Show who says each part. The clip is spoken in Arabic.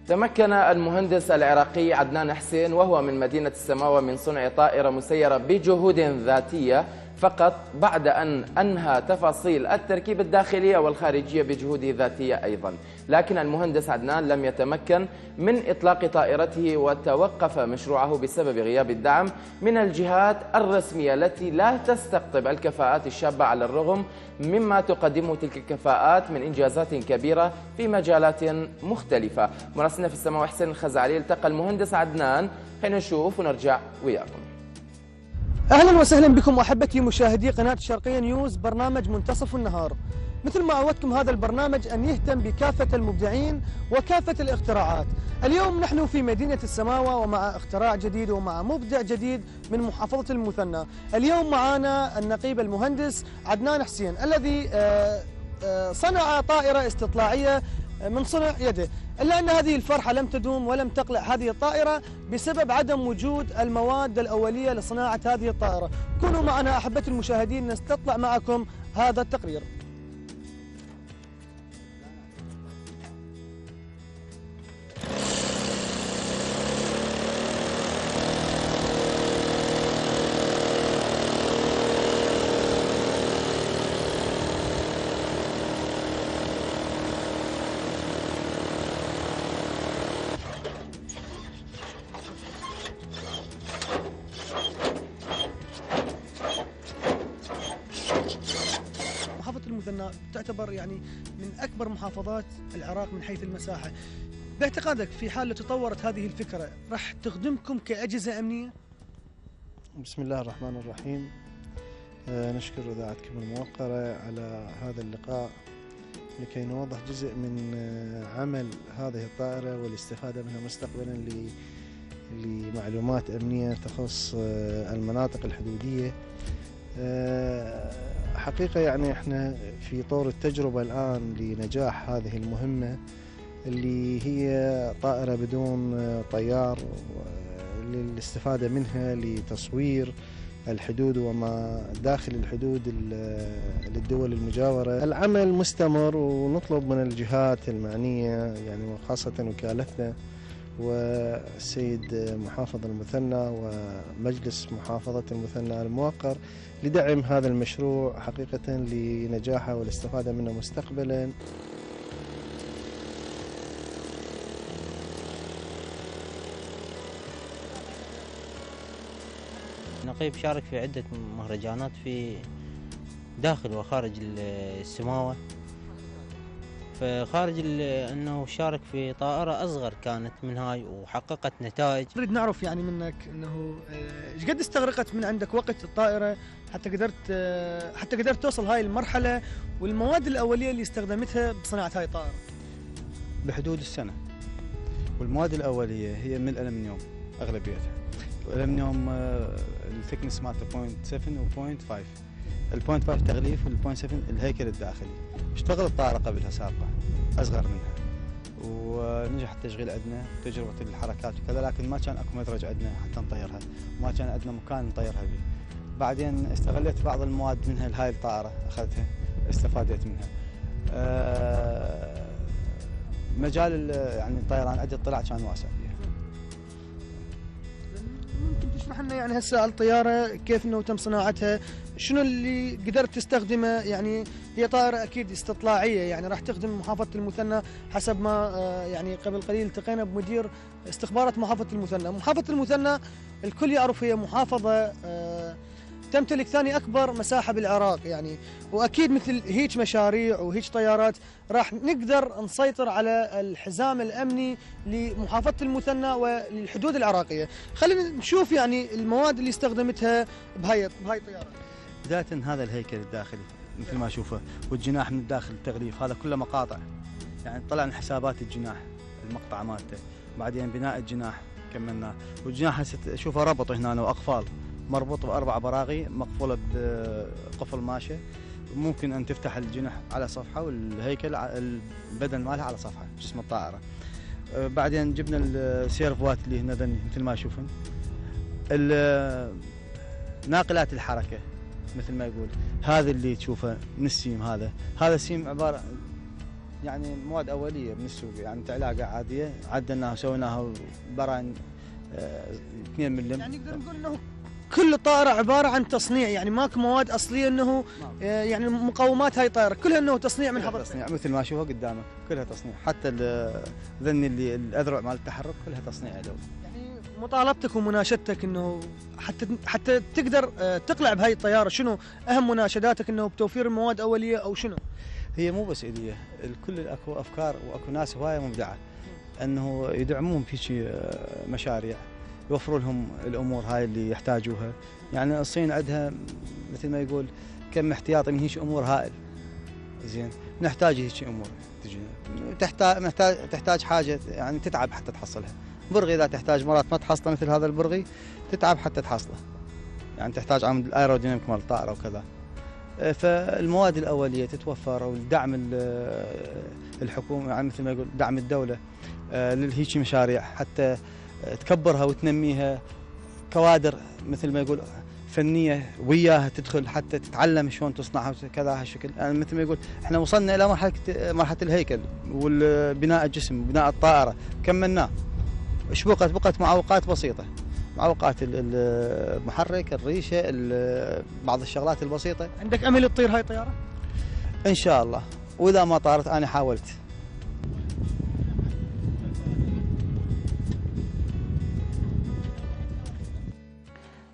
Speaker 1: تمكن المهندس العراقي عدنان حسين وهو من مدينة السماوة من صنع طائرة مسيرة بجهود ذاتية فقط بعد أن أنهى تفاصيل التركيب الداخلية والخارجية بجهوده الذاتية أيضا. لكن المهندس عدنان لم يتمكن من إطلاق طائرته وتوقف مشروعه بسبب غياب الدعم من الجهات الرسمية التي لا تستقطب الكفاءات الشابة على الرغم مما تقدمه تلك الكفاءات من إنجازات كبيرة في مجالات مختلفة. مراسلنا في السماوة حسين الخزعلي التقى المهندس عدنان. خلينا نشوف ونرجع وياكم.
Speaker 2: أهلا وسهلا بكم أحبتي مشاهدي قناة الشرقية نيوز، برنامج منتصف النهار. مثل ما عودتكم هذا البرنامج أن يهتم بكافة المبدعين وكافة الاختراعات. اليوم نحن في مدينة السماوة ومع اختراع جديد ومع مبدع جديد من محافظة المثنى. اليوم معنا النقيب المهندس عدنان حسين الذي صنع طائرة استطلاعية من صنع يده، إلا أن هذه الفرحة لم تدوم ولم تقلع هذه الطائرة بسبب عدم وجود المواد الأولية لصناعة هذه الطائرة. كونوا معنا أحبتي المشاهدين نستطلع معكم هذا التقرير. محافظة المثنى تعتبر يعني من أكبر محافظات العراق من حيث المساحة. باعتقادك في حال تطورت هذه الفكرة راح تخدمكم كأجهزة أمنية؟
Speaker 3: بسم الله الرحمن الرحيم. نشكر إذاعتكم الموقرة على هذا اللقاء لكي نوضح جزء من عمل هذه الطائرة والاستفادة منها مستقبلا لمعلومات أمنية تخص المناطق الحدودية. حقيقة يعني احنا في طور التجربة الآن لنجاح هذه المهمة اللي هي طائرة بدون طيار للاستفادة منها لتصوير الحدود وما داخل الحدود للدول المجاورة. العمل مستمر ونطلب من الجهات المعنية يعني وخاصة وكالتنا والسيد محافظ المثنى ومجلس محافظة المثنى الموقر لدعم هذا المشروع حقيقة لنجاحه والاستفادة منه مستقبلا.
Speaker 4: نقيب شارك في عدة مهرجانات في داخل وخارج السماوة. فخارج انه شارك في طائرة اصغر كانت من هاي وحققت نتائج.
Speaker 2: نريد نعرف يعني منك انه ايش قد استغرقت من عندك وقت الطائرة حتى قدرت توصل هاي المرحلة، والمواد الأولية اللي استخدمتها بصناعة هاي الطائرة؟
Speaker 5: بحدود السنة. والمواد الأولية هي من الألمنيوم أغلبيتها. الألمنيوم الثكنس مالته 0.7 و 0.5. ال 0.5 تغليف وال 0.7 الهيكل الداخلي. اشتغلت طائرة قبلها سابقة أصغر منها ونجح التشغيل عندنا تجربة الحركات وكذا، لكن ما كان أكو مدرج عندنا حتى نطيرها، ما كان عندنا مكان نطيرها به. بعدين استغليت بعض المواد منها لهاي الطائرة أخذتها استفادت منها. مجال يعني الطيران عندي اطلاع كان واسع فيها.
Speaker 2: ممكن تشرح لنا يعني هسه الطيارة كيف انه تم صناعتها؟ شنو اللي قدرت تستخدمه؟ يعني هي طائرة اكيد استطلاعية يعني راح تخدم محافظة المثنى حسب ما يعني قبل قليل التقينا بمدير استخبارات محافظة المثنى. محافظة المثنى الكل يعرف هي محافظة تمتلك ثاني أكبر مساحة بالعراق يعني، وأكيد مثل هيك مشاريع وهيك طيارات راح نقدر نسيطر على الحزام الأمني لمحافظة المثنى وللحدود العراقية. خلينا نشوف يعني المواد اللي استخدمتها بهاي الطيارة.
Speaker 5: بداية هذا الهيكل الداخلي مثل ما أشوفه والجناح من الداخل التغليف هذا كله مقاطع، يعني طلعنا حسابات الجناح المقطع مالته، بعدين بناء الجناح كملناه، والجناح هسه أشوفه ربط هنا وأقفال مربوط ب4 براغي مقفولة بقفل ماشة، ممكن أن تفتح الجناح على صفحة والهيكل البدن مالها على صفحة جسم الطائرة. بعدين جبنا السيرفوات اللي هنا مثل ما يشوفون، ناقلات الحركة مثل ما يقول، هذا اللي تشوفه من السيم، هذا السيم عبارة يعني مواد اوليه من السوق، يعني تعلاقه عاديه عدلناها وسويناها براين 2 ملم.
Speaker 2: يعني نقدر نقول انه كل طائره عباره عن تصنيع، يعني ماكو مواد اصليه انه يعني مقومات هاي الطائره كلها انه تصنيع من حضرتك.
Speaker 5: تصنيع مثل ما اشوفها قدامك كلها تصنيع، حتى ذني اللي الاذرع مال التحرك كلها تصنيع يدوي.
Speaker 2: يعني مطالبتك ومناشدتك انه حتى تقدر تقلع بهاي الطياره، شنو اهم مناشداتك انه بتوفير المواد اوليه او شنو؟
Speaker 5: هي مو بس اليه، الكل اكو افكار واكو ناس هوايه مبدعه انه يدعمون في شيء مشاريع، يوفروا لهم الامور هاي اللي يحتاجوها. يعني الصين عندها مثل ما يقول كم احتياطي من هيك امور هائل. زين نحتاج هيك امور تجي تحتاج حاجه يعني تتعب حتى تحصلها. برغي اذا تحتاج مرات ما تحصله مثل هذا البرغي تتعب حتى تحصله. يعني تحتاج عمود الايروديناميك مال الطائره وكذا. فالمواد الاوليه تتوفر والدعم الحكومي يعني مثل ما يقول دعم الدوله لهيك مشاريع حتى تكبرها وتنميها، كوادر مثل ما يقول فنيه وياها تدخل حتى تتعلم شلون تصنعها كذا هالشكل. يعني مثل ما يقول احنا وصلنا الى مرحله الهيكل والبناء الجسم بناء الطائره كملناه. ايش بقت معوقات بسيطه، معوقات المحرك، الريشه، بعض الشغلات البسيطه.
Speaker 2: عندك امل تطير هاي الطياره؟
Speaker 5: ان شاء الله، واذا ما طارت انا حاولت